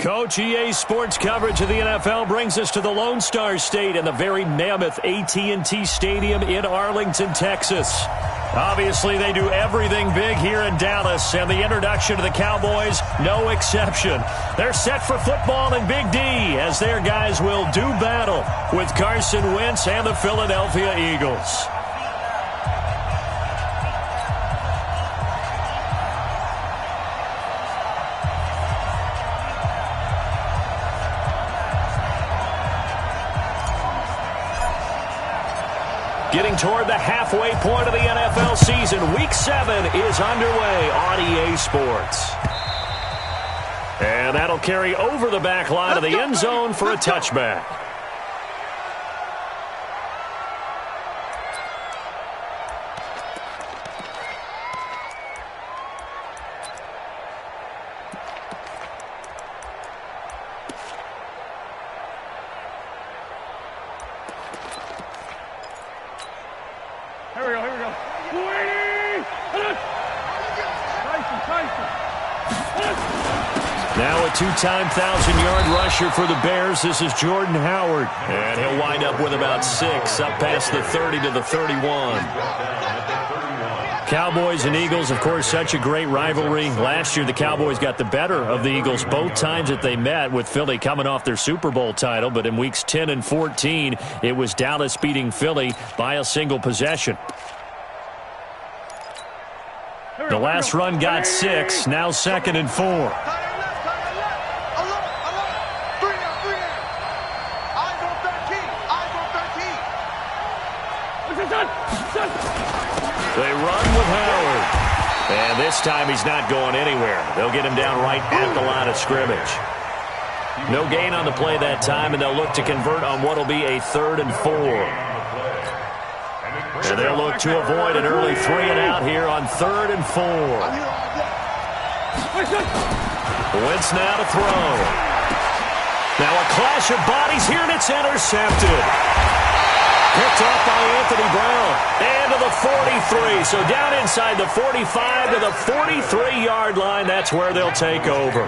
Coach, EA Sports coverage of the NFL brings us to the Lone Star State and the very mammoth AT&T Stadium in Arlington, Texas. Obviously, they do everything big here in Dallas, and the introduction to the Cowboys, no exception. They're set for football in Big D as their guys will do battle with Carson Wentz and the Philadelphia Eagles. Getting toward the halfway point of the NFL season, Week 7 is underway on EA Sports. And that'll carry over the back line of the end zone for a touchback. Now a two-time 1,000-yard rusher for the Bears. This is Jordan Howard. And he'll wind up with about 6 up past the 30 to the 31. Cowboys and Eagles, of course, such a great rivalry. Last year, the Cowboys got the better of the Eagles both times that they met, with Philly coming off their Super Bowl title. But in weeks 10 and 14, it was Dallas beating Philly by a single possession. The last run got 6, now 2nd and 4. They run with Howard. And this time he's not going anywhere. They'll get him down right at the line of scrimmage. No gain on the play that time, and they'll look to convert on what will be a 3rd and 4. And they'll look to avoid an early 3 and out here on 3rd and 4. Wentz now to throw. Now a clash of bodies here, and it's intercepted. Picked off by Anthony Brown. And to the 43. So down inside the 45 to the 43-yard line. That's where they'll take over.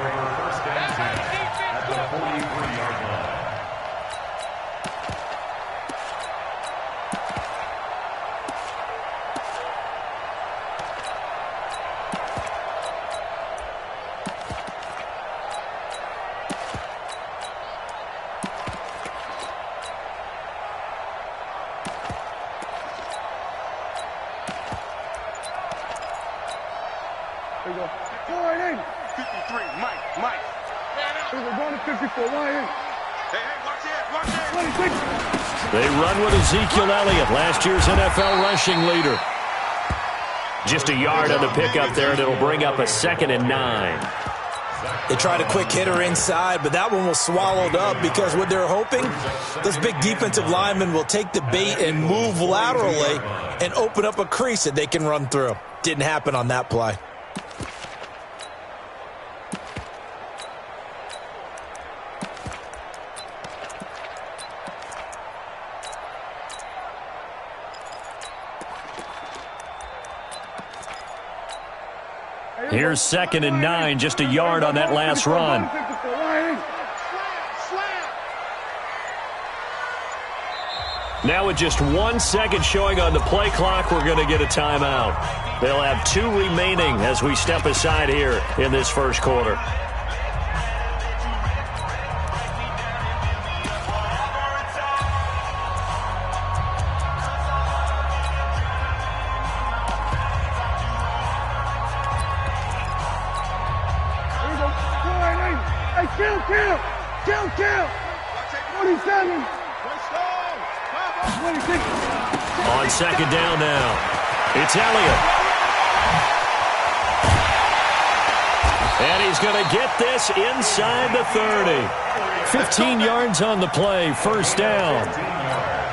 They run with Ezekiel Elliott, last year's NFL rushing leader. Just a yard on the pickup there, and it'll bring up a 2nd and 9. They tried a quick hitter inside, but that one was swallowed up because what they're hoping, those big defensive linemen will take the bait and move laterally and open up a crease that they can run through. Didn't happen on that play. Here's 2nd and 9, just a yard on that last run. Now with just 1 second showing on the play clock, we're going to get a timeout. They'll have 2 remaining as we step aside here in this first quarter. Kill! 27! On 2nd down now, it's Elliott. And he's going to get this inside the 30. 15 yards on the play, 1st down.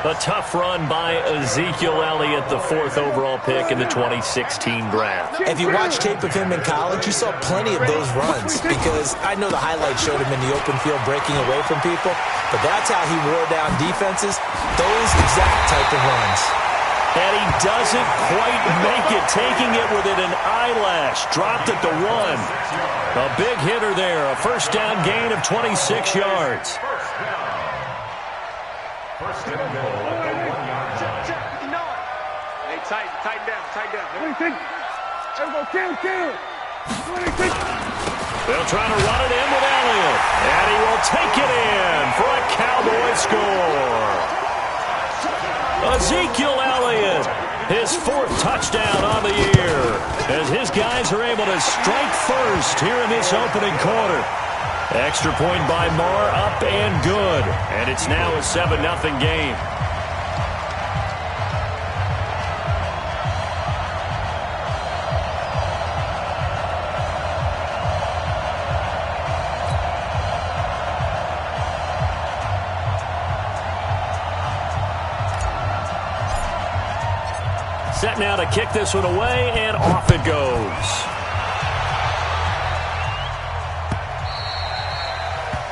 A tough run by Ezekiel Elliott, the 4th overall pick in the 2016 draft. If you watch tape of him in college, you saw plenty of those runs because I know the highlights showed him in the open field breaking away from people, but that's how he wore down defenses, those exact type of runs. And he doesn't quite make it, taking it within an eyelash. Dropped it to 1. A big hitter there, a first down gain of 26 yards. First and goal at the 1-yard line. You know it. Hey, tighten down. 26. Everybody, kill. 26. They'll try to run it in with Elliott. And he will take it in for a Cowboy score. Ezekiel Elliott, his 4th touchdown on the year, as his guys are able to strike first here in this opening quarter. Extra point by Marr, up and good. And it's now a 7-0 game. Set now to kick this one away, and off it goes.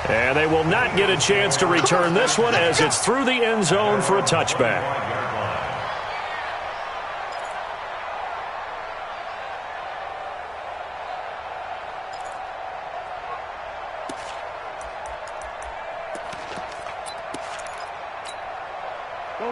And they will not get a chance to return this one as it's through the end zone for a touchback.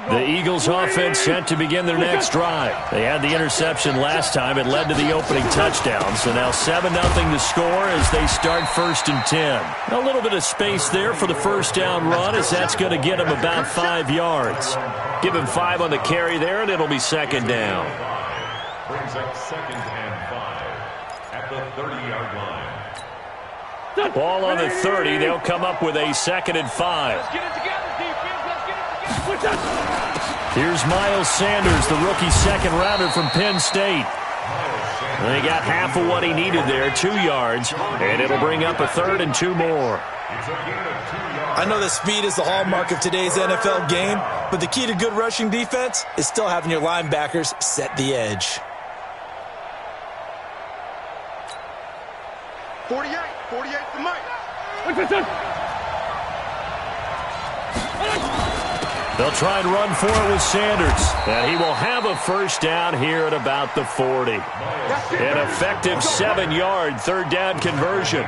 The Eagles offense set to begin their next drive. They had the interception last time. It led to the opening touchdown. So now 7-0 to score as they start 1st and 10. A little bit of space there for the first down run as that's going to get him about 5 yards. Give him 5 on the carry there, and it'll be 2nd down. Brings up 2nd and 5 at the 30-yard line. Ball on the 30. They'll come up with a 2nd and 5. Let's get it together, defense. Let's get it together. Here's Miles Sanders, the rookie 2nd rounder from Penn State. They got half of what he needed there, 2 yards, and it'll bring up a 3rd and 2 more. I know that speed is the hallmark of today's NFL game, but the key to good rushing defense is still having your linebackers set the edge. 48 for Mike. They'll try and run for it with Sanders. And he will have a first down here at about the 40. An effective 7-yard 3rd down conversion.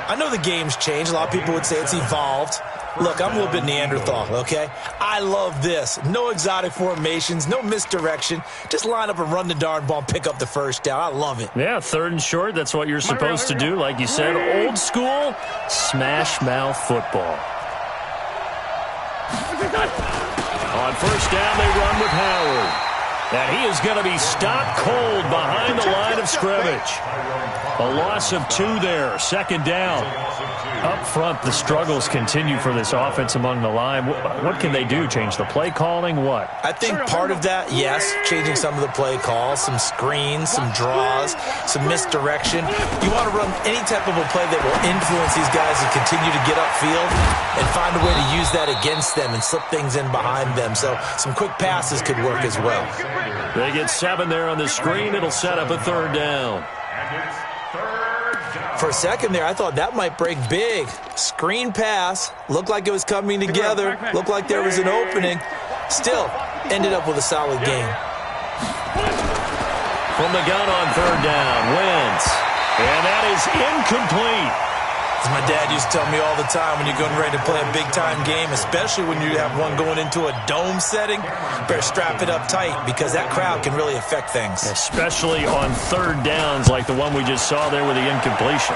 I know the game's changed. A lot of people would say it's evolved. Look, I'm a little bit Neanderthal, okay? I love this. No exotic formations, no misdirection. Just line up and run the darn ball and pick up the first down. I love it. Yeah, 3rd and short. That's what you're supposed to do. Like you said, old school, smash mouth football. On first down, they run with Howard. And he is going to be stopped cold behind the line of scrimmage. A loss of 2 there, 2nd down. Up front, the struggles continue for this offense among the line. What can they do? Change the play calling? What? I think part of that, yes, changing some of the play calls, some screens, some draws, some misdirection. You want to run any type of a play that will influence these guys to continue to get upfield and find a way to use that against them and slip things in behind them. So some quick passes could work as well. They get 7 there on the screen. It'll set up a 3rd down. For a second there, I thought that might break big. Screen pass. Looked like it was coming together. Looked like there was an opening. Still, ended up with a solid game. From the gun on 3rd down, Wentz. And that is incomplete. As my dad used to tell me all the time, when you're getting ready to play a big-time game, especially when you have one going into a dome setting, better strap it up tight because that crowd can really affect things. Especially on 3rd downs like the one we just saw there with the incompletion.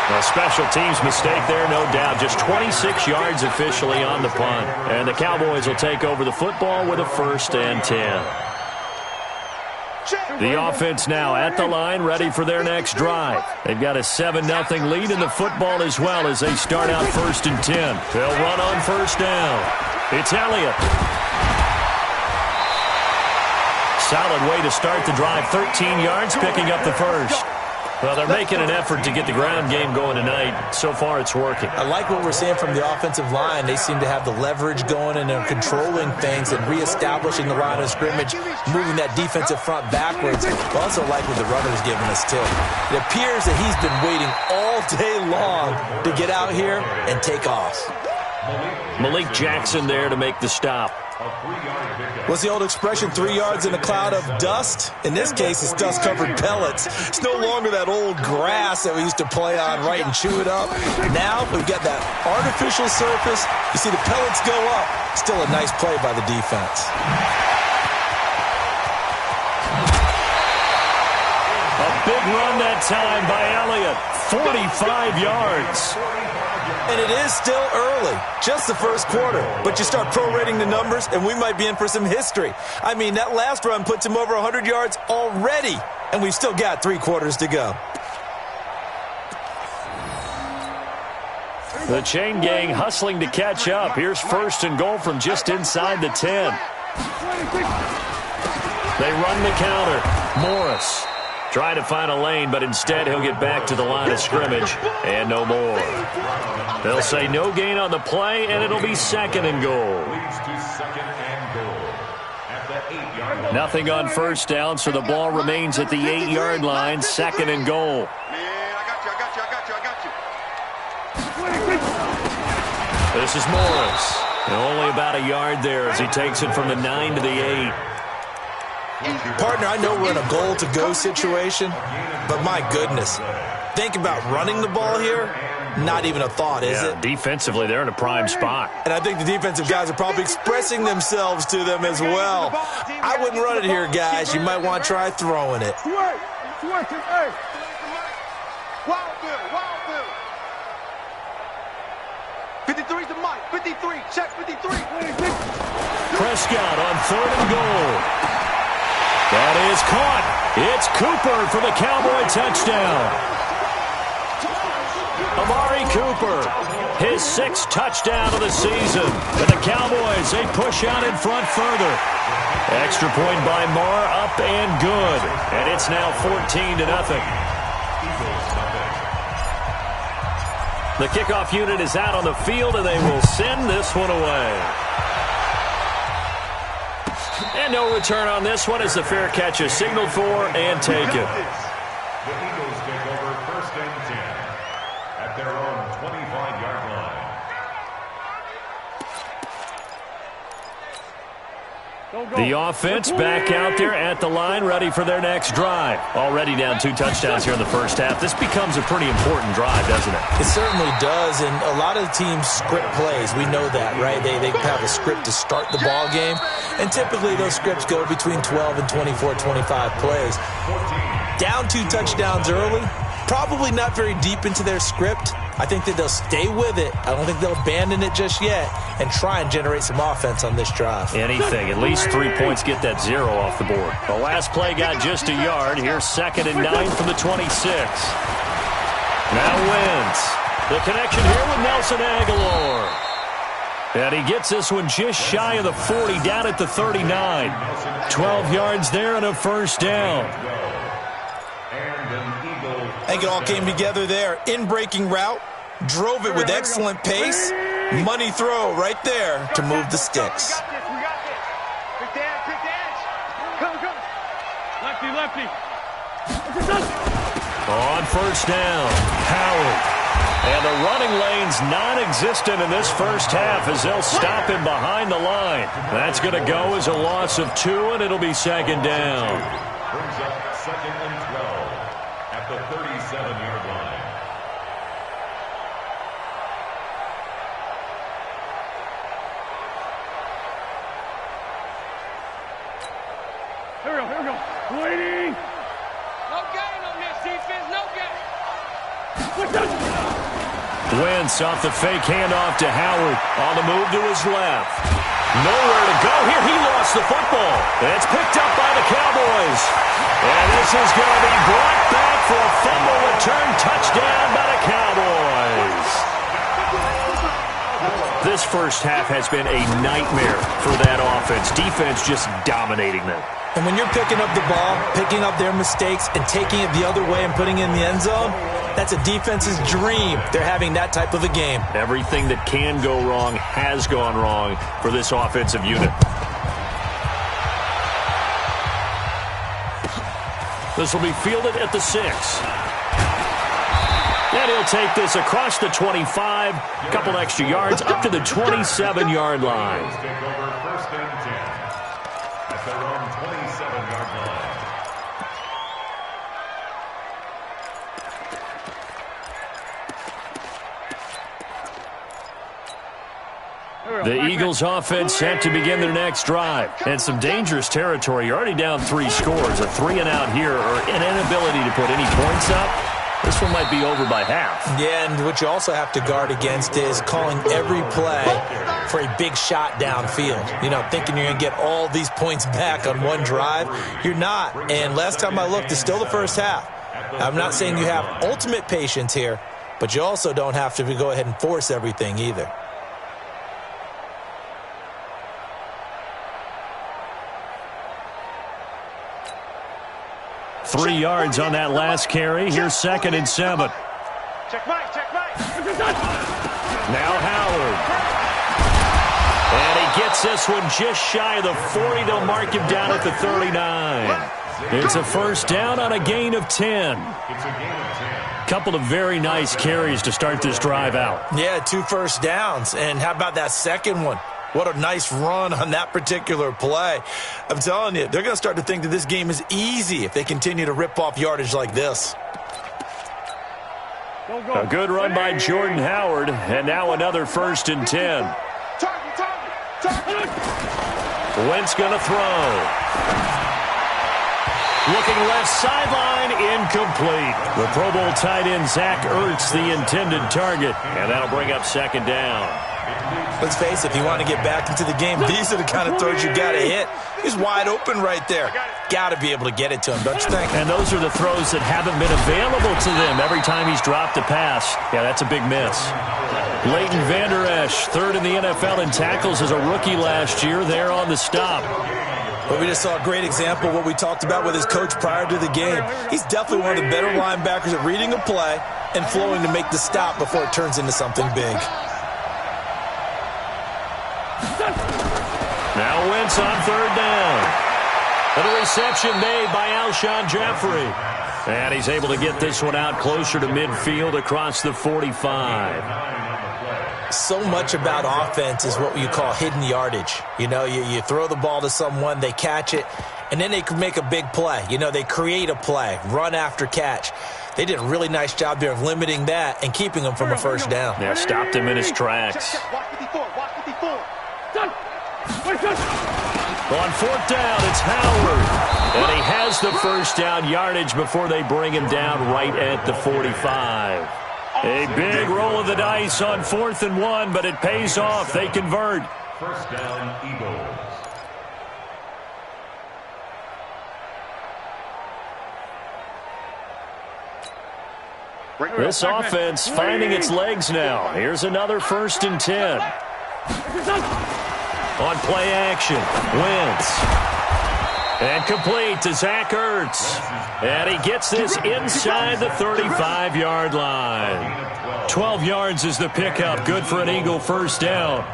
A special teams mistake there, no doubt. Just 26 yards officially on the punt. And the Cowboys will take over the football with a 1st and 10. The offense now at the line, ready for their next drive. They've got a 7-0 lead in the football as well as they start out 1st and 10. They'll run on 1st down. It's Elliott. Solid way to start the drive. 13 yards, picking up the 1st. Well, they're making an effort to get the ground game going tonight. So far, it's working. I like what we're seeing from the offensive line. They seem to have the leverage going, and they're controlling things and reestablishing the line of scrimmage, moving that defensive front backwards. I also like what the runner's giving us, too. It appears that he's been waiting all day long to get out here and take off. Malik Jackson there to make the stop. What's the old expression, 3 yards in a cloud of dust? In this case, it's dust-covered pellets. It's no longer that old grass that we used to play on, right, and chew it up. Now we've got that artificial surface. You see the pellets go up. Still a nice play by the defense. A big run that time by Elliott. 45 yards. And it is still early, just the first quarter. But you start prorating the numbers, and we might be in for some history. I mean, that last run puts him over 100 yards already, and we've still got 3 quarters to go. The chain gang hustling to catch up. Here's 1st and goal from just inside the 10. They run the counter. Morris trying to find a lane, but instead he'll get back to the line of scrimmage, and no more. They'll say no gain on the play, and it'll be 2nd and goal. Nothing on 1st down, so the ball remains at the 8-yard line, 2nd and goal. This is Morris. And only about a yard there as he takes it from the 9 to the 8. Partner, I know we're in a goal-to-go situation, but my goodness, think about running the ball here. Not even a thought, is it? Defensively, they're in a prime spot. And I think the defensive guys are probably expressing themselves to them as well. I wouldn't run it here, guys. You might want to try throwing it. Wild Bill. 53's the mic. 53. Check 53. Prescott on 3rd and goal. That is caught. It's Cooper for the Cowboy touchdown. Amari Cooper, his 6th touchdown of the season. And the Cowboys, they push out in front further. Extra point by Marr, up and good. And it's now 14-0. The kickoff unit is out on the field, and they will send this one away. And no return on this one as the fair catch is signaled for and taken. The Eagles take over 1st and 10 at their own 25-yard line. The offense back out there at the line, ready for their next drive. Already down 2 touchdowns here in the first half. This becomes a pretty important drive, doesn't it? It certainly does, and a lot of teams script plays. We know that, right? They have a script to start the ball game, and typically those scripts go between 12 and 24, 25 plays. Down 2 touchdowns early, probably not very deep into their script. I think that they'll stay with it. I don't think they'll abandon it just yet and try and generate some offense on this drive. Anything. At least 3 points get that 0 off the board. The last play got just a yard. Here's 2nd and 9 from the 26. Now Wentz. The connection here with Nelson Aguilar. And he gets this one just shy of the 40, down at the 39. 12 yards there and a 1st down. I think it all came together there. In-breaking route, drove it with excellent pace. Money throw right there to move the sticks. We got this. Pick the edge. Come. Lefty. On 1st down, Howard. And the running lane's non-existent in this first half as they'll stop him behind the line. That's going to go as a loss of 2, and it'll be 2nd down. Brings up 2nd and 12 at the 37-yard line. Here we go. Waiting. No gain on this defense, no gain. Wentz off the fake handoff to Howard. On the move to his left. Nowhere to go here. He lost the football. It's picked up by the Cowboys. And this is going to be brought back for a fumble return touchdown by the Cowboys. The This first half has been a nightmare for that offense. Defense just dominating them. And when you're picking up the ball, picking up their mistakes, and taking it the other way and putting it in the end zone, that's a defense's dream. They're having that type of a game. Everything that can go wrong has gone wrong for this offensive unit. This will be fielded at the 6. And he'll take this across the 25, a couple extra yards up to the 27-yard line. Take over first and 10 at their own 27-yard line. The Eagles offense set to begin their next drive. And some dangerous territory. You're already down 3 scores. A 3-and-out here or an inability to put any points up. This one might be over by half. Yeah, and what you also have to guard against is calling every play for a big shot downfield. You know, thinking you're going to get all these points back on one drive. You're not. And last time I looked, it's still the first half. I'm not saying you have ultimate patience here, but you also don't have to go ahead and force everything either. Three yards on that last carry. Here's 2nd and 7. Check Mike, check Mike. Now Howard. And he gets this one just shy of the 40. They'll mark him down at the 39. It's a first down on a gain of 10. It's a gain of 10. Couple of very nice carries to start this drive out. Yeah, 2 first downs. And how about that second one? What a nice run on that particular play. I'm telling you, they're going to start to think that this game is easy if they continue to rip off yardage like this. A good run by Jordan Howard, and now another 1st and 10. Wentz going to throw. Looking left sideline, incomplete. The Pro Bowl tight end Zach Ertz, the intended target, and that'll bring up 2nd down. Let's face it, if you want to get back into the game, these are the kind of throws you got to hit. He's wide open right there. Got to be able to get it to him, don't you think? And those are the throws that haven't been available to them every time he's dropped a pass. Yeah, that's a big miss. Leighton Vander Esch, 3rd in the NFL in tackles as a rookie last year. There on the stop. But we just saw a great example of what we talked about with his coach prior to the game. He's definitely one of the better linebackers at reading a play and flowing to make the stop before it turns into something big. Now Wentz on 3rd down. And a reception made by Alshon Jeffrey. And he's able to get this one out closer to midfield across the 45. So much about offense is what you call hidden yardage. You know, you throw the ball to someone, they catch it, and then they can make a big play. You know, they create a play, run after catch. They did a really nice job there of limiting that and keeping him from a first down. Yeah, stopped him in his tracks. On 4th down, it's Howard. And he has the first down yardage before they bring him down right at the 45. A big roll of the dice on 4th and 1, but it pays off. They convert. First down, Eagles. This offense finding its legs now. Here's another 1st and 10. On play action, Wentz. And complete to Zach Ertz. And he gets this inside the 35-yard line. 12 yards is the pickup. Good for an Eagle first down.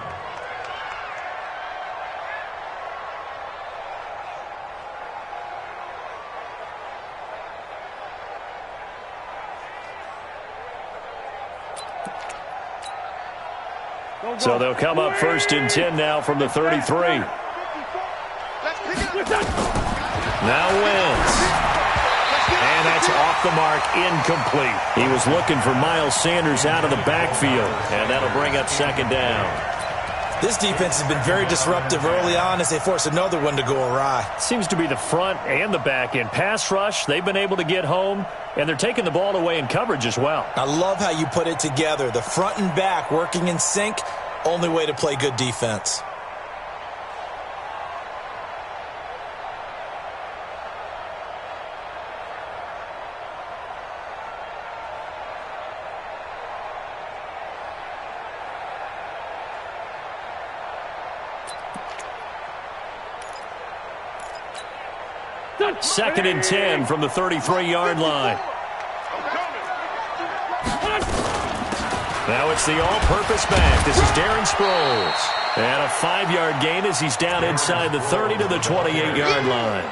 So they'll come up 1st and 10 now from the 33. Now Wentz. And that's off the mark, incomplete. He was looking for Miles Sanders out of the backfield, and that'll bring up 2nd down. This defense has been very disruptive early on as they force another one to go awry. Seems to be the front and the back end. Pass rush, they've been able to get home, and they're taking the ball away in coverage as well. I love how you put it together. The front and back working in sync, only way to play good defense. 2nd and 10 from the 33-yard line. Now it's the all-purpose back. This is Darren Sproles. And a 5-yard gain as he's down inside the 30 to the 28-yard line.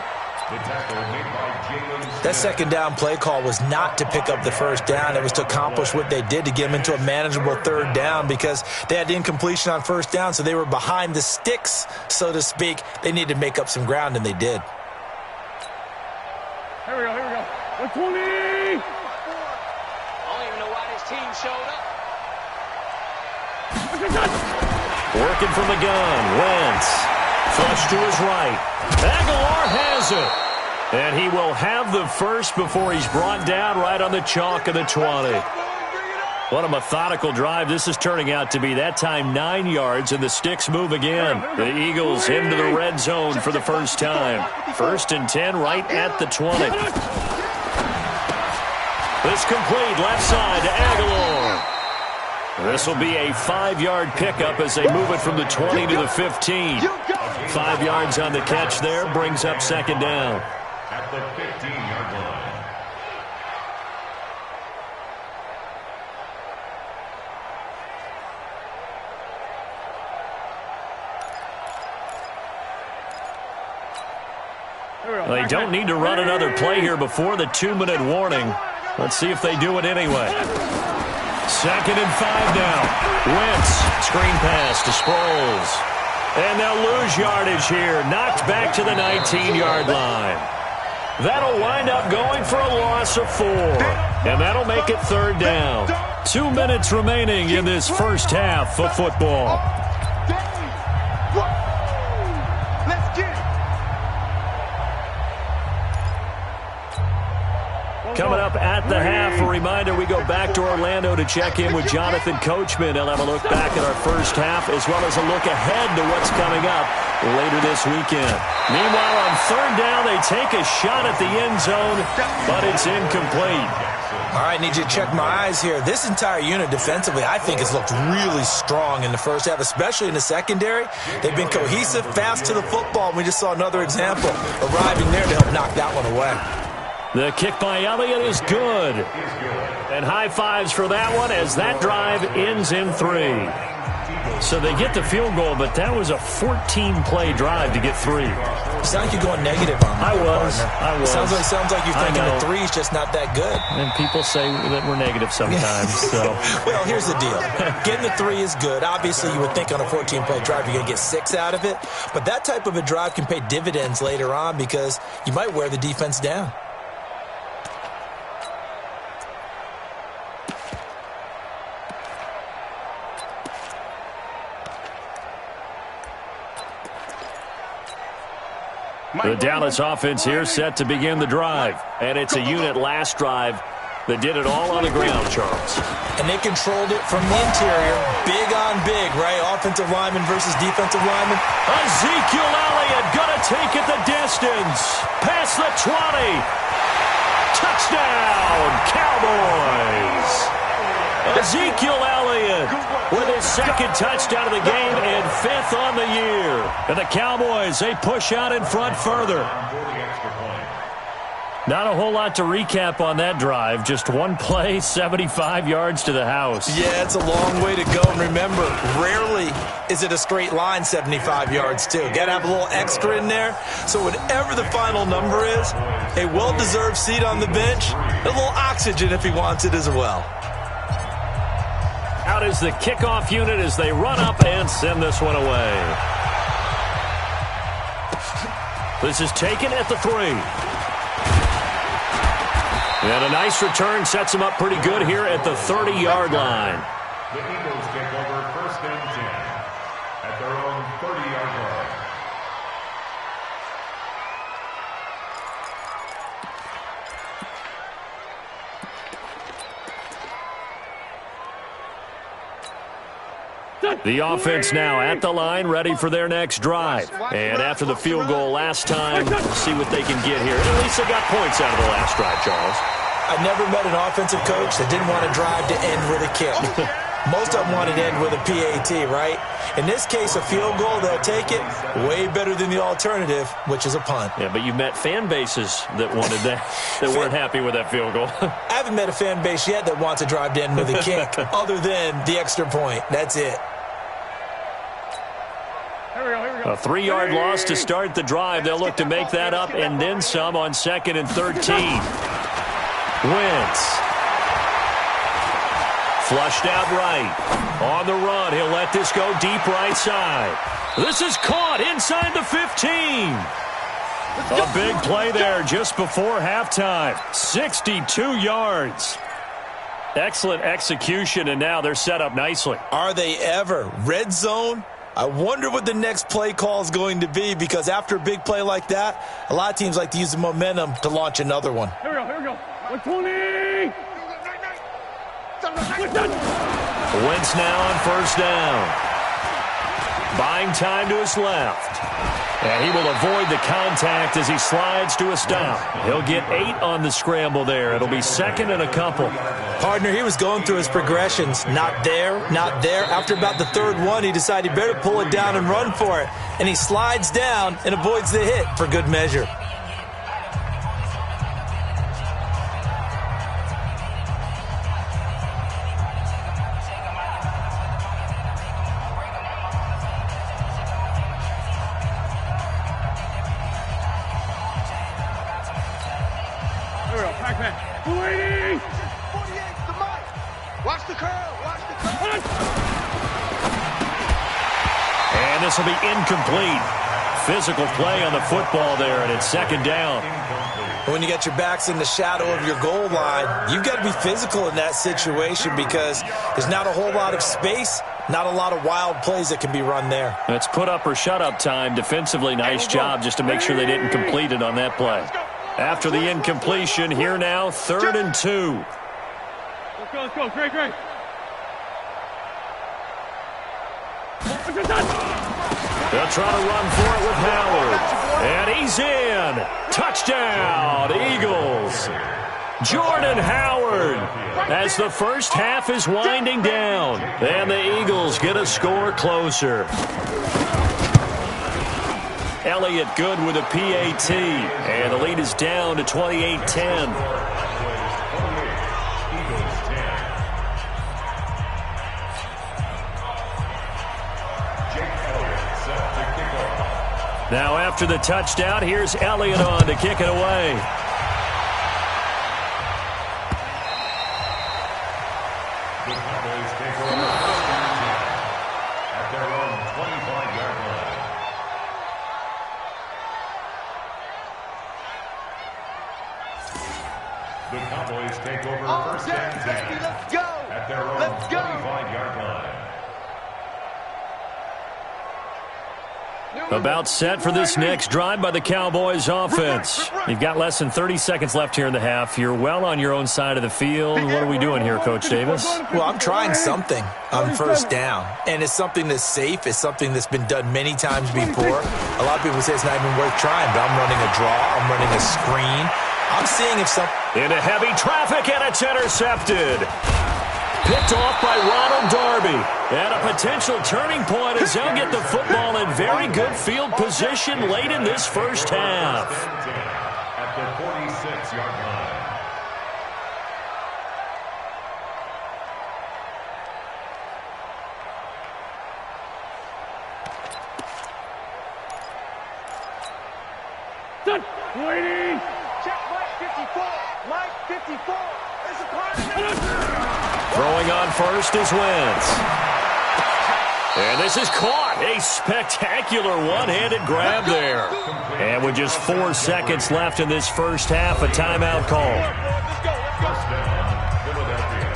That second down play call was not to pick up the first down. It was to accomplish what they did, to get them into a manageable third down, because they had incompletion on first down, so they were behind the sticks, so to speak. They needed to make up some ground, and they did. Here we go, here we go. 120! I don't even know why this team showed up. Working from the gun. Wentz. Flush to his right. Aguilar has it. And he will have the first before he's brought down right on the chalk of the 20. What a methodical drive this is turning out to be. That time 9 yards, and the sticks move again. The Eagles into the red zone for the first time. 1st and 10 right at the 20. This complete left side to Aguilar. This will be a 5-yard pickup as they move it from the 20 to the 15. 5 yards on the catch there brings up 2nd down. At the 15-yard line. They don't need to run another play here before the 2-minute warning. Let's see if they do it anyway. 2nd and 5 now. Wentz, screen pass to Sproles. And they'll lose yardage here. Knocked back to the 19-yard line. That'll wind up going for a loss of 4. And that'll make it 3rd down. 2 minutes remaining in this first half of football. Coming up at the half, a reminder, we go back to Orlando to check in with Jonathan Coachman. He'll have a look back at our first half as well as a look ahead to what's coming up later this weekend. Meanwhile, on 3rd down, they take a shot at the end zone, but it's incomplete. All right, need you to check my eyes here. This entire unit defensively, I think, has looked really strong in the first half, especially in the secondary. They've been cohesive, fast to the football. We just saw another example arriving there to help knock that one away. The kick by Elliott is good. And high fives for that one as that drive ends in 3. So they get the field goal, but that was a 14-play drive to get 3. You sound like you're going negative on me. I was. Sounds like you're thinking the 3 is just not that good. And people say that we're negative sometimes. So. Well, here's the deal. Getting the 3 is good. Obviously, you would think on a 14-play drive you're going to get 6 out of it. But that type of a drive can pay dividends later on because you might wear the defense down. The Dallas offense here set to begin the drive. And it's a unit last drive that did it all on the ground, Charles. And they controlled it from the interior. Big on big, right? Offensive lineman versus defensive lineman. Ezekiel Elliott gonna take it the distance. Past the 20. Touchdown, Cowboys. Ezekiel Elliott with his 2nd touchdown of the game and 5th on the year. And the Cowboys, they push out in front further. Not a whole lot to recap on that drive. Just one play, 75 yards to the house. Yeah, it's a long way to go. And remember, rarely is it a straight line 75 yards, too. Got to have a little extra in there. So whatever the final number is, a well-deserved seat on the bench, a little oxygen if he wants it as well. Out is the kickoff unit as they run up and send this one away. This is taken at the 3. And a nice return sets him up pretty good here at the 30-yard line. The Eagles take over 1st and 10 at their own 30-yard line. The offense now at the line, ready for their next drive. And after the field goal last time, see what they can get here. At least they got points out of the last drive, Charles. I never met an offensive coach that didn't want a drive to end with a kick. Most of them want it end with a PAT, right? In this case, a field goal, they'll take it way better than the alternative, which is a punt. Yeah, but you've met fan bases that wanted that, that weren't happy with that field goal. I haven't met a fan base yet that wants to drive to end with a kick other than the extra point. That's it. A 3-yard loss to start the drive. They'll look to make that up and then some on 2nd and 13. Wentz. Flushed out right. On the run, he'll let this go deep right side. This is caught inside the 15. A big play there just before halftime. 62 yards. Excellent execution, and now they're set up nicely. Are they ever? Red zone? I wonder what the next play call is going to be, because after a big play like that, a lot of teams like to use the momentum to launch another one. Here we go. 120. Wentz now on 1st down. Buying time to his left. And he will avoid the contact as he slides to a stop. He'll get 8 on the scramble there. It'll be 2nd and a couple. Partner, he was going through his progressions. Not there, not there. After about the 3rd one, he decided he better pull it down and run for it. And he slides down and avoids the hit for good measure. Watch the curl. And this will be incomplete. Physical play on the football there, and it's 2nd down. When you got your backs in the shadow of your goal line, you've got to be physical in that situation because there's not a whole lot of space, not a lot of wild plays that can be run there. It's put up or shut up time. Defensively, nice job just to make sure they didn't complete it on that play. After the incompletion, here now, 3rd and 2. Let's go. Great. They'll try to run for it with Howard. And he's in. Touchdown, Eagles. Jordan Howard as the first half is winding down. And the Eagles get a score closer. Elliott good with a PAT. And the lead is down to 28-10. Now after the touchdown, here's Elliott on to kick it away. The Cowboys take over at their own 25-yard line. The Cowboys take over 1st and 10 Let's go. at their own 25-yard line. About set for this next drive by the Cowboys offense. You've got less than 30 seconds left here in the half. You're well on your own side of the field. What are we doing here, Coach Davis? Well, I'm trying something on 1st down, and it's something that's safe. It's something that's been done many times before. A lot of people say it's not even worth trying, but I'm running a draw. I'm running a screen. I'm seeing if some... Into heavy traffic, and it's intercepted. Picked off by Ronald Darby. And a potential turning point as they'll get the football in very good field position late in this first half. At the 46-yard line. Waiting. Check Mike 54. Mike 54. There's a part. Throwing on first is Wentz. And this is caught. A spectacular one-handed grab there. And with just 4 seconds left in this first half, a timeout call. First down, Philadelphia.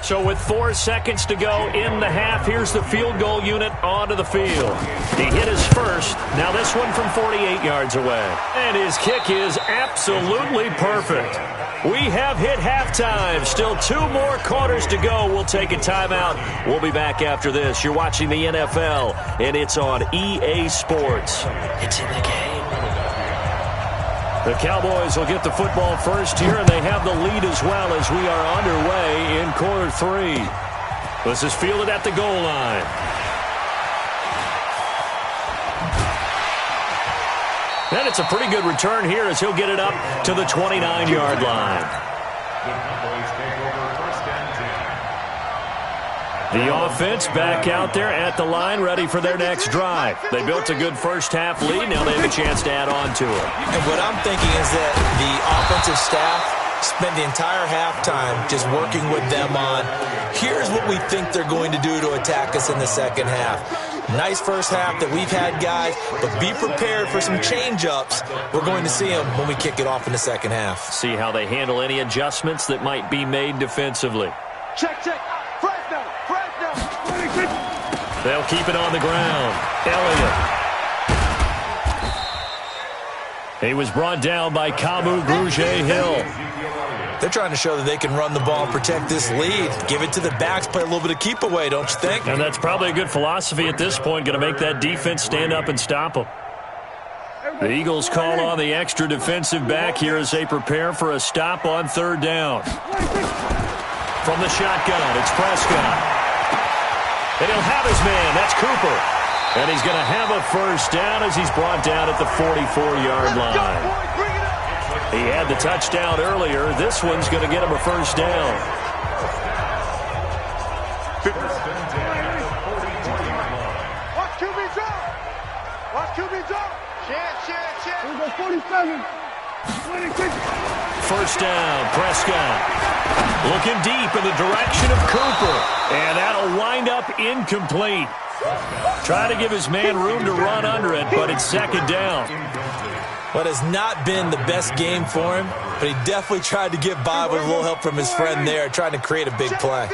So with 4 seconds to go in the half, here's the field goal unit onto the field. He hit his first. Now this one from 48 yards away. And his kick is absolutely perfect. We have hit halftime. Still 2 more quarters to go. We'll take a timeout. We'll be back after this. You're watching the NFL, and it's on EA Sports. It's in the game. The Cowboys will get the football first here, and they have the lead as well as we are underway in quarter 3. This is fielded at the goal line. And it's a pretty good return here as he'll get it up to the 29-yard line. The Cowboys take over first and 10. The offense back out there at the line, ready for their next drive. They built a good first-half lead. Now they have a chance to add on to it. And what I'm thinking is that the offensive staff spent the entire halftime just working with them on, here's what we think they're going to do to attack us in the second half. Nice first half that we've had, guys, but be prepared for some change-ups. We're going to see them when we kick it off in the second half. See how they handle any adjustments that might be made defensively. Check. Fresno. They'll keep it on the ground. Elliott. He was brought down by Kamu Grugier-Hill. They're trying to show that they can run the ball, protect this lead, give it to the backs, play a little bit of keep away, don't you think? And that's probably a good philosophy at this point, going to make that defense stand up and stop them. The Eagles call on the extra defensive back here as they prepare for a stop on third down. From the shotgun, it's Prescott. And he'll have his man, that's Cooper. And he's going to have a first down as he's brought down at the 44-yard line. He had the touchdown earlier. This one's going to get him a first down. Watch QB drop. Chance. Here we go, 47. 26. First down, Prescott. Looking deep in the direction of Cooper. And that'll wind up incomplete. Trying to give his man room to run under it, but it's second down. What has not been the best game for him, but he definitely tried to get by with a little help from his friend there, trying to create a big play.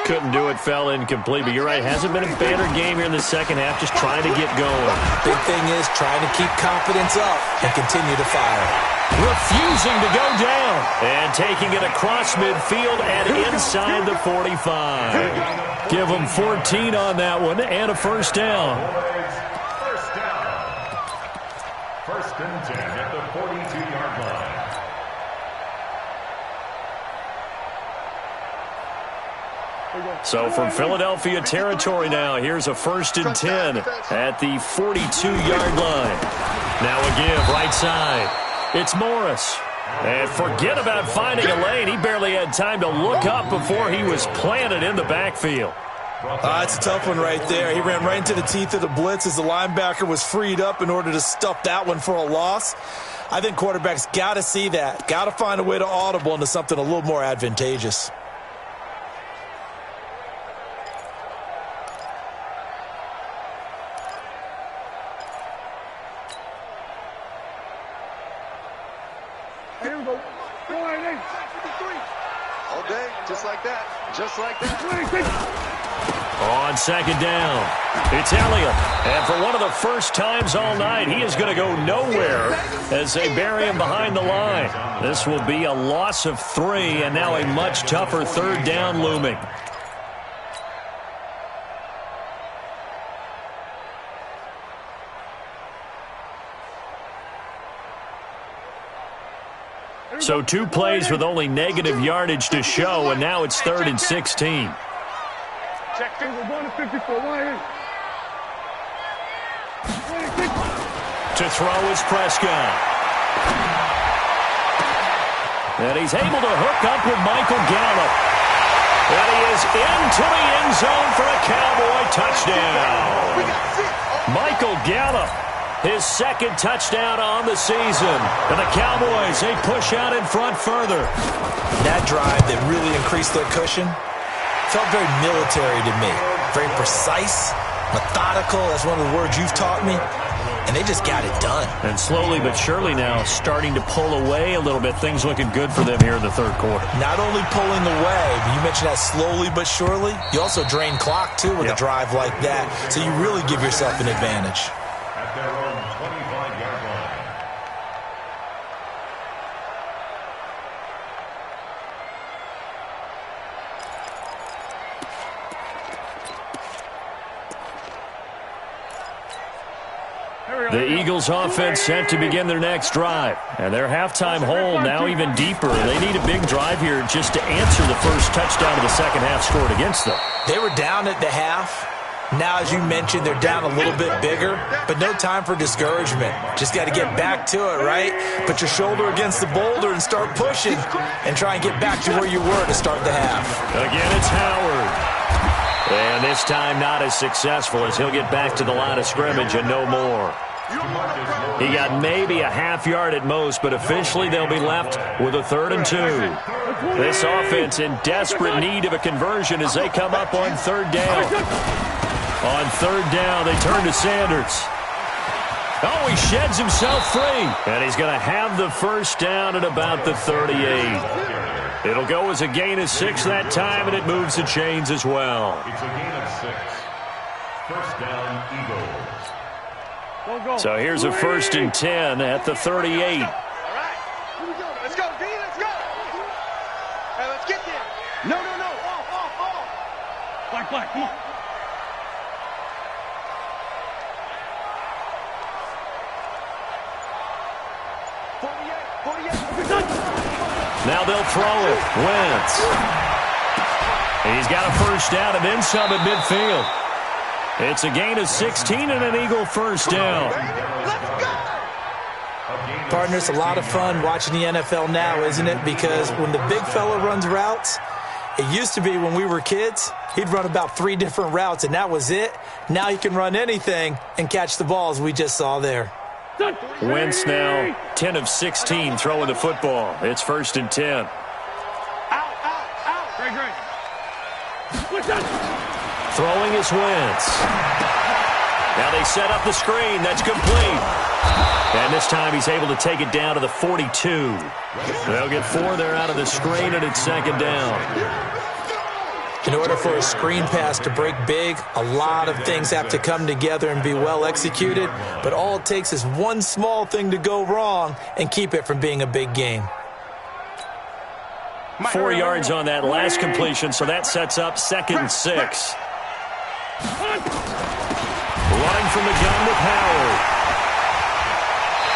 Couldn't do it, fell incomplete, but you're right, hasn't been a better game here in the second half, just trying to get going. Big thing is trying to keep confidence up and continue to fire. Refusing to go down, and taking it across midfield and inside the 45. Give them 14 on that one, and a first down. First and 10 at the 42-yard line. So from Philadelphia territory now, here's a first and 10 at the 42-yard line. Now a give, right side. It's Morris. And forget about finding a lane. He barely had time to look up before he was planted in the backfield. It's a tough one right there. He ran right into the teeth of the blitz as the linebacker was freed up in order to stuff that one for a loss. I think quarterbacks got to see that. Got to find a way to audible into something a little more advantageous. Here we go. All day, just like that. 26. On second down, it's Elliott. And for one of the first times all night, he is going to go nowhere as they bury him behind the line. This will be a loss of 3, and now a much tougher third down looming. So 2 plays with only negative yardage to show, and now it's 3rd and 16. Check. We're going to 54. To throw is Prescott. And he's able to hook up with Michael Gallup. And he is into the end zone for a Cowboy touchdown. Michael Gallup, his second touchdown on the season. And the Cowboys, they push out in front further. That drive that really increased their cushion felt very military to me. Very precise, methodical. That's one of the words you've taught me. And they just got it done. And slowly but surely now starting to pull away a little bit. Things looking good for them here in the third quarter. Not only pulling away, but you mentioned that slowly but surely. You also drain clock, too, with a drive like that. So you really give yourself an advantage. At their own 25-yard line. The Eagles offense set to begin their next drive. And their halftime hole now even deeper. They need a big drive here just to answer the first touchdown of the second half scored against them. They were down at the half. Now, as you mentioned, they're down a little bit bigger, but no time for discouragement. Just got to get back to it, right? Put your shoulder against the boulder and start pushing and try and get back to where you were to start the half. Again, it's Howard. And this time not as successful as he'll get back to the line of scrimmage and no more. He got maybe a half yard at most, but officially they'll be left with a 3rd and 2. This offense in desperate need of a conversion as they come up on 3rd down. On 3rd down, they turn to Sanders. Oh, he sheds himself free. And he's going to have the first down at about the 38. It'll go as a gain of 6 that time, and it moves the chains as well. It's a gain of 6. First down, Eagles. So here's a 1st and 10 at the 38. All right. Here we go. Let's go, D. Let's go. All right, let's get there. No. Black, come on. Now they'll throw it. Wentz. He's got a first down and then some at midfield. It's a gain of 16 and an Eagle first down. Partners, a lot of fun watching the NFL now, isn't it? Because when the big fella runs routes, it used to be when we were kids, he'd run about 3 different routes, and that was it. Now he can run anything and catch the balls we just saw there. Wentz now 10 of 16 throwing the football. It's 1st and 10. Out. Great. Throwing is Wentz. Now they set up the screen. That's complete. And this time he's able to take it down to the 42. They'll get 4 there out of the screen, and it's 2nd down. In order for a screen pass to break big, a lot of things have to come together and be well executed, but all it takes is one small thing to go wrong and keep it from being a big game. 4 yards on that last completion, so that sets up 2nd and 6. Running from the gun with Howard.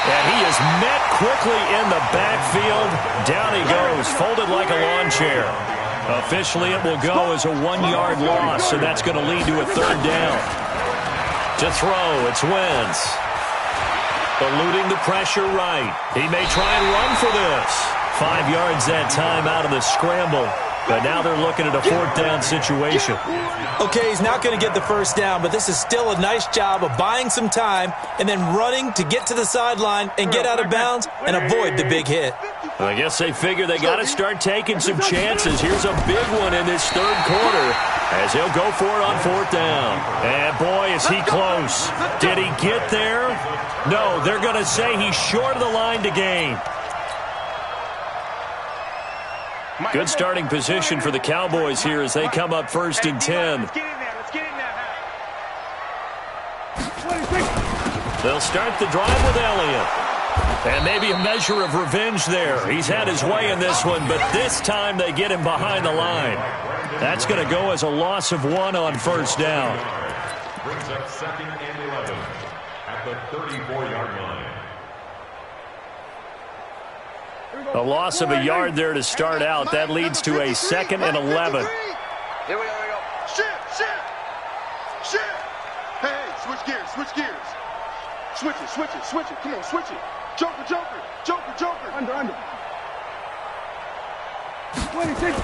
And he is met quickly in the backfield. Down he goes, folded like a lawn chair. Officially, it will go as a 1-yard loss, and that's going to lead to a 3rd down. To throw, it's Wentz. Eluding the pressure right. He may try and run for this. 5 yards that time out of the scramble. But now they're looking at a 4th down situation. Okay, he's not going to get the first down, but this is still a nice job of buying some time and then running to get to the sideline and get out of bounds and avoid the big hit. I guess they figure they got to start taking some chances. Here's a big one in this 3rd quarter as he'll go for it on 4th down. And boy, is he close. Did he get there? No, they're going to say he's short of the line to gain. Good starting position for the Cowboys here as they come up 1st and 10. Let's get in there. They'll start the drive with Elliott. And maybe a measure of revenge there. He's had his way in this one, but this time they get him behind the line. That's going to go as a loss of 1 on 1st down. Brings up 2nd and 11 at the 34-yard line. A loss of a yard there to start out. That leads to a 2nd and 11. Here we go. Shift. Hey, switch gears. Switch it. Come on, switch it. Joker. Under. 26.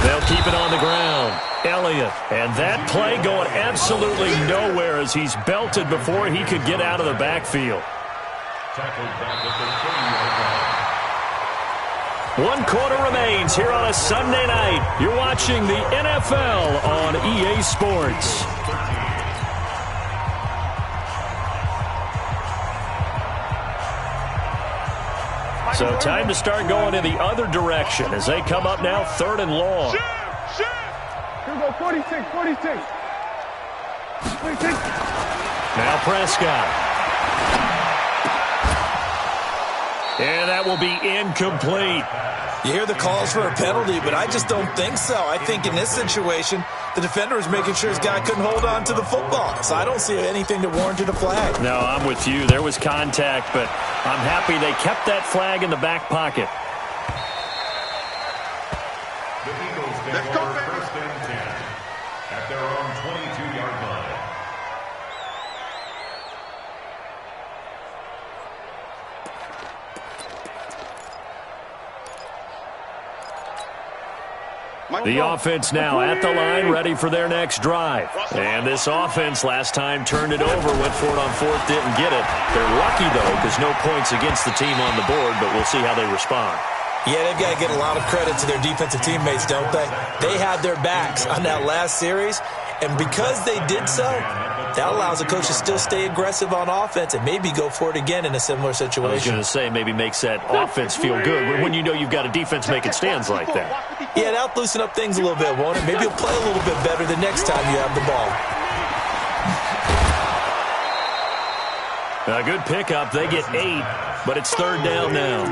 They'll keep it on the ground. Elliott. And that play going absolutely nowhere as he's belted before he could get out of the backfield. Tackled back at the 30-yard line. 1 quarter remains here on a Sunday night. You're watching the NFL on EA Sports. So time to start going in the other direction as they come up now 3rd and long. Shift. Here we go, 46. Now Prescott. And that will be incomplete. You hear the calls for a penalty, but I just don't think so. I think in this situation, the defender is making sure his guy couldn't hold on to the football. So I don't see anything that warranted a flag. No, I'm with you. There was contact, but I'm happy they kept that flag in the back pocket. The Eagles take over first and 10 at their own 22-yard line. The offense now at the line, ready for their next drive. And this offense last time turned it over, went for it on fourth, didn't get it. They're lucky, though, because no points against the team on the board, but we'll see how they respond. Yeah, they've got to get a lot of credit to their defensive teammates, don't they? They had their backs on that last series, and because they did so, that allows the coach to still stay aggressive on offense and maybe go for it again in a similar situation. I was going to say maybe makes that offense feel good when you know you've got a defense making stands like that. Yeah, that'll loosen up things a little bit, won't it? Maybe you'll play a little bit better the next time you have the ball. A good pickup. They get 8, but it's third down now.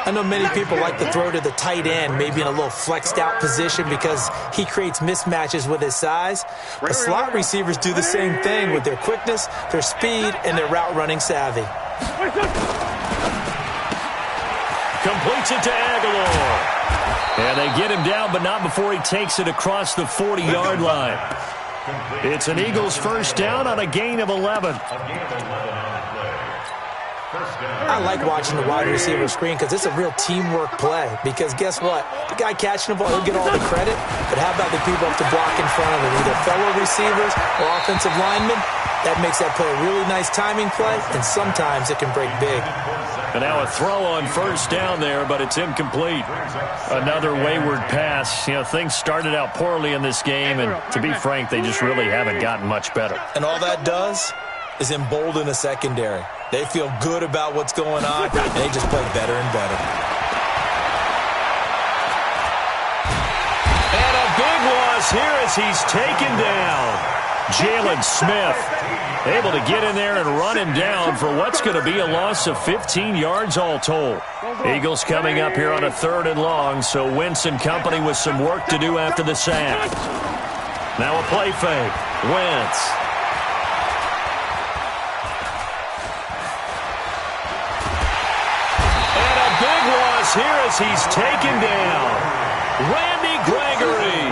I know many people like to throw to the tight end, maybe in a little flexed out position because he creates mismatches with his size. But slot receivers do the same thing with their quickness, their speed, and their route running savvy. Completes it to Aguilar. And they get him down, but not before he takes it across the 40-yard line. It's an Eagles first down on a gain of 11. I like watching the wide receiver screen because it's a real teamwork play. Because guess what? The guy catching the ball, he'll get all the credit. But how about the people up to block in front of him, either fellow receivers or offensive linemen? That makes that play a really nice timing play, and sometimes it can break big. And now a throw on first down there, but it's incomplete. Another wayward pass. You know, things started out poorly in this game, and to be frank, they just really haven't gotten much better. And all that does is embolden a secondary. They feel good about what's going on, and they just play better and better. And a big loss here as he's taken down. Jalen Smith able to get in there and run him down for what's going to be a loss of 15 yards all told. Eagles coming up here on a 3rd and long, so Wentz and company with some work to do after the sack. Now a play fake. Wentz. And a big loss here as he's taken down. Randy Gregory.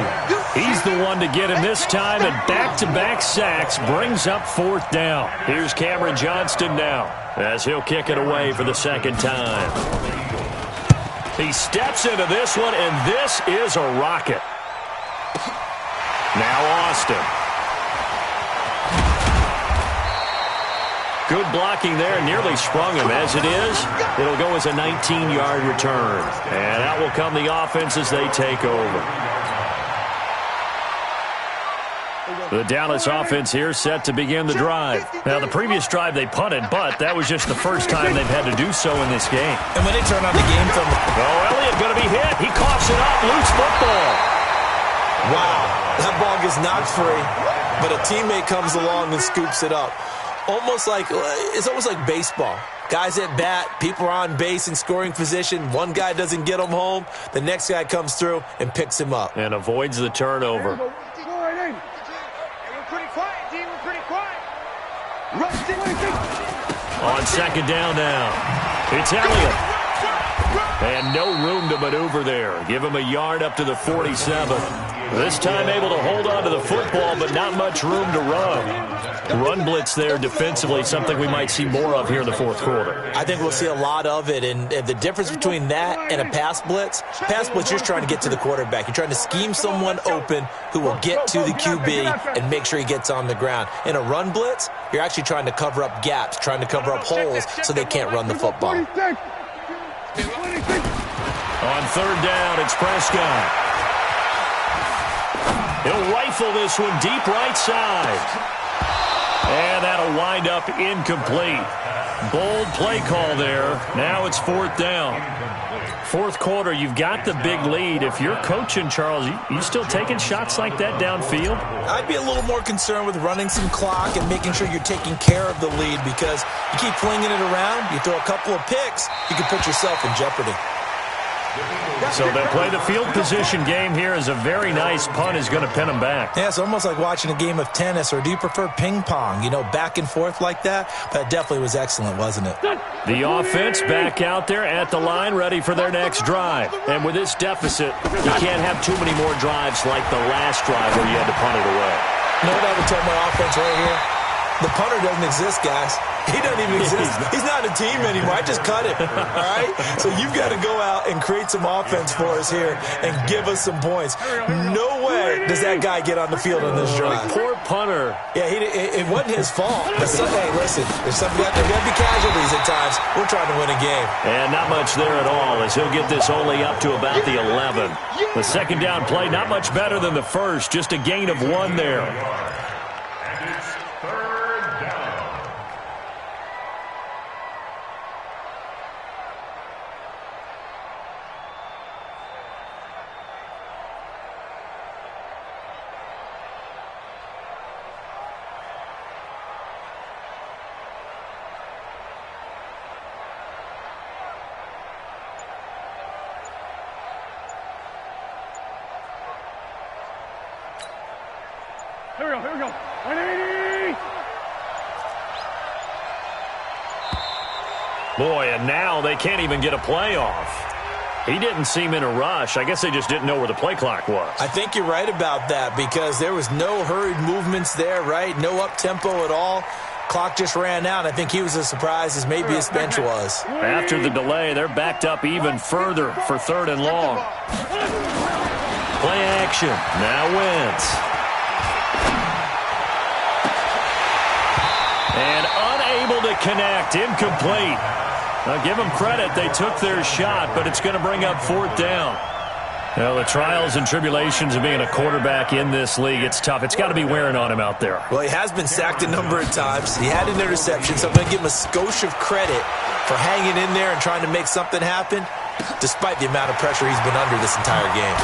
He's the one to get him this time, and back-to-back sacks brings up 4th down. Here's Cameron Johnston now as he'll kick it away for the second time. He steps into this one, and this is a rocket. Now Austin. Good blocking there, nearly sprung him. As it is, it'll go as a 19-yard return. And out will come the offense as they take over. The Dallas offense here set to begin the drive. Now, the previous drive they punted, but that was just the first time they've had to do so in this game. And when they turn on the game film... Oh, Elliott going to be hit. He coughs it up. Loose football. Wow, that ball gets knocked free, but a teammate comes along and scoops it up. It's almost like baseball. Guys at bat, people are on base in scoring position. One guy doesn't get him home. The next guy comes through and picks him up. And avoids the turnover. On second down now, it's Elliott. And no room to maneuver there. Give him a yard up to the 47. This time able to hold on to the football, but not much room to run. Run blitz there defensively, something we might see more of here in the 4th quarter. I think we'll see a lot of it, and the difference between that and a pass blitz, you're just trying to get to the quarterback. You're trying to scheme someone open who will get to the QB and make sure he gets on the ground. In a run blitz, you're actually trying to cover up gaps, trying to cover up holes so they can't run the football. On 3rd down, it's Prescott. He'll rifle this one deep right side. And that'll wind up incomplete. Bold play call there. Now it's 4th down. Fourth quarter, you've got the big lead. If you're coaching, Charles, you still taking shots like that downfield? I'd be a little more concerned with running some clock and making sure you're taking care of the lead, because you keep flinging it around, you throw a couple of picks, you can put yourself in jeopardy. So they play the field position game here as a very nice punt is going to pin them back. Yeah, it's almost like watching a game of tennis, or do you prefer ping pong, back and forth like that? But it definitely was excellent, wasn't it? The offense back out there at the line, ready for their next drive. And with this deficit, you can't have too many more drives like the last drive where you had to punt it away. You know what I would tell my offense right here? The punter doesn't exist, guys. He doesn't even exist. He's not a team anymore. I just cut it, all right? So you've got to go out and create some offense for us here and give us some points. No way does that guy get on the field on this drive. Poor punter. Yeah, it wasn't his fault. But hey, listen, there's something out there. There's going to be casualties at times. We're trying to win a game. And not much there at all, as he'll get this only up to about the 11. The second down play, not much better than the first. Just a gain of 1 there. Here we go. 180! Boy, and now they can't even get a play off. He didn't seem in a rush. I guess they just didn't know where the play clock was. I think you're right about that, because there was no hurried movements there, right? No up-tempo at all. Clock just ran out. I think he was as surprised as maybe his bench was. After the delay, they're backed up even further for 3rd and long. Play action. Now Wentz. And unable to connect. Incomplete. Now, give them credit. They took their shot, but it's going to bring up 4th down. Well, the trials and tribulations of being a quarterback in this league, it's tough. It's got to be wearing on him out there. Well, he has been sacked a number of times. He had an interception, so I'm going to give him a skosh of credit for hanging in there and trying to make something happen, despite the amount of pressure he's been under this entire game.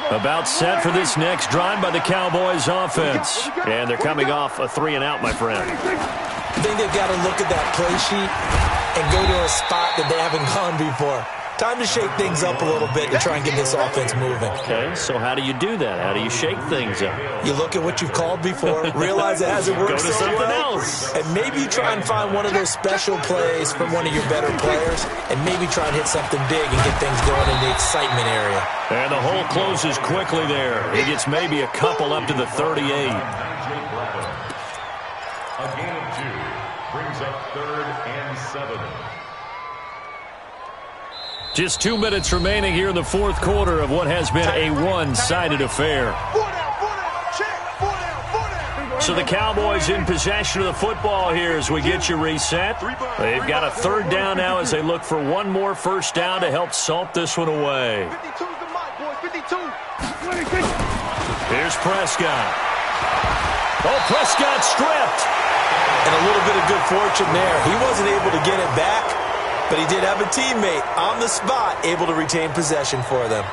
About set for this next drive by the Cowboys offense. And they're coming off a 3-and-out, my friend. I think they've got to look at that play sheet and go to a spot that they haven't gone before. Time to shake things up a little bit to try and get this offense moving. Okay, so how do you do that? How do you shake things up? You look at what you've called before, realize it hasn't worked Go to so something well, else. and maybe you try and find one of those special plays from one of your better players, and maybe try and hit something big and get things going in the excitement area. And the hole closes quickly there. He gets maybe a couple up to the 38. A gain of 2 brings up 3rd and 7. Just 2 minutes remaining here in the fourth quarter of what has been a one-sided affair. So the Cowboys in possession of the football here as we get you reset. They've got a 3rd down now as they look for one more first down to help salt this one away. Here's Prescott. Oh, Prescott stripped. And a little bit of good fortune there. He wasn't able to get it back, but he did have a teammate on the spot able to retain possession for them.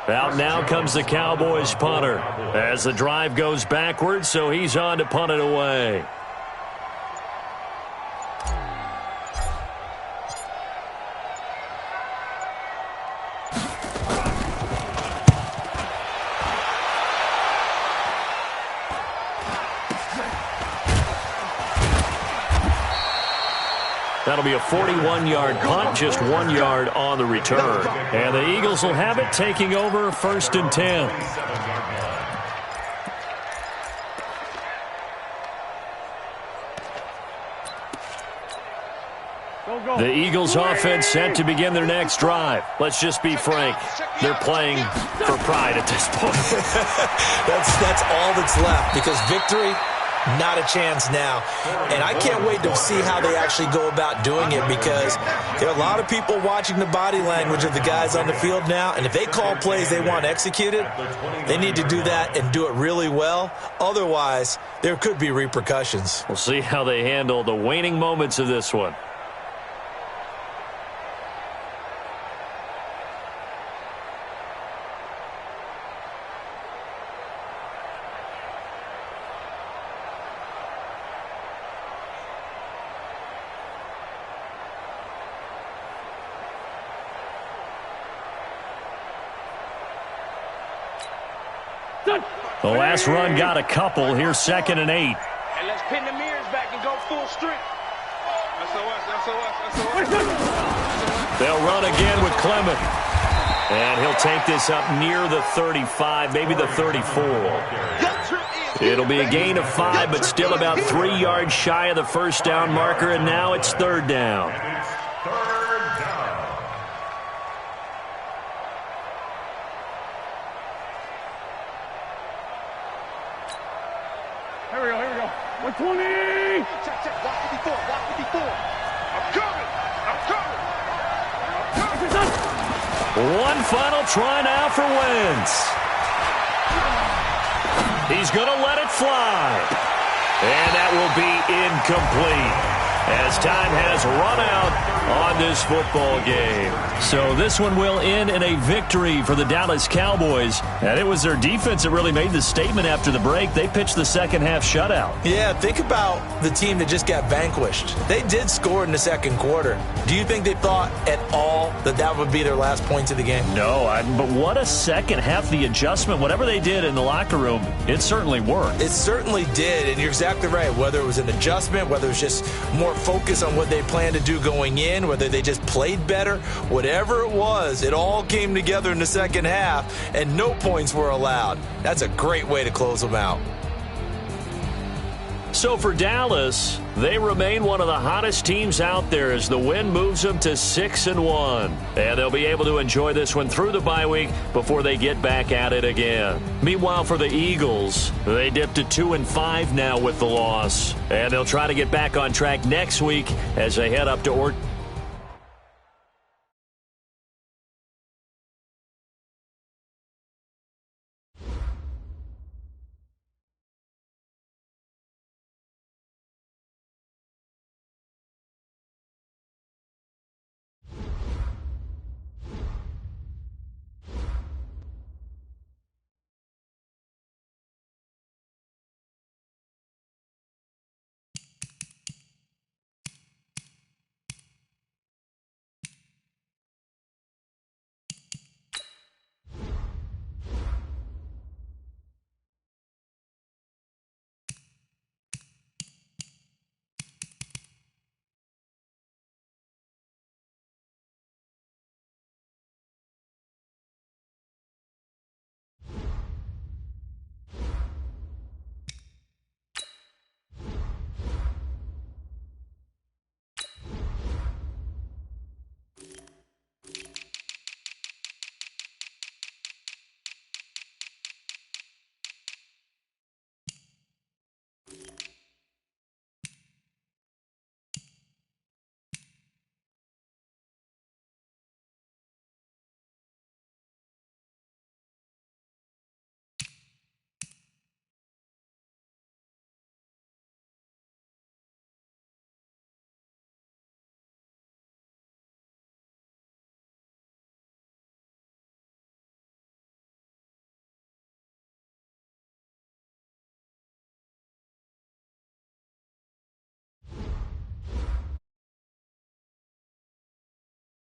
Out now comes the Cowboys punter as the drive goes backwards, so he's on to punt it away. That'll be a 41-yard punt, just 1 yard on the return. And the Eagles will have it, taking over 1st and 10. The Eagles offense set to begin their next drive. Let's just be frank. They're playing for pride at this point. That's all that's left, because victory, not a chance now. And I can't wait to see how they actually go about doing it, because there are a lot of people watching the body language of the guys on the field now, and if they call plays they want executed, they need to do that and do it really well. Otherwise, there could be repercussions. We'll see how they handle the waning moments of this one. The last run got a couple. Here's 2nd and 8. And let's pin the mirrors back and go full strength. SOS. They'll run again with Clement. And he'll take this up near the 35, maybe the 34. It'll be a gain of 5, but still about 3 yards shy of the first down marker, and now it's 3rd down. Here we go. 120. Check. Block 54. I'm coming. One final try now for Wentz. He's going to let it fly. And that will be incomplete, as time has run out on this football game. So this one will end in a victory for the Dallas Cowboys. And it was their defense that really made the statement after the break. They pitched the second half shutout. Yeah, think about the team that just got vanquished. They did score in the second quarter. Do you think they thought at all that that would be their last points of the game? No, but what a second half. The adjustment, whatever they did in the locker room, it certainly worked. It certainly did, and you're exactly right. Whether it was an adjustment, whether it was just more focus on what they planned to do going in, whether they just played better, whatever it was, it all came together in the second half, and no points were allowed. That's a great way to close them out. So for Dallas, they remain one of the hottest teams out there as the win moves them to 6-1. And they'll be able to enjoy this one through the bye week before they get back at it again. Meanwhile, for the Eagles, they dipped to 2-5 now with the loss. And they'll try to get back on track next week as they head up to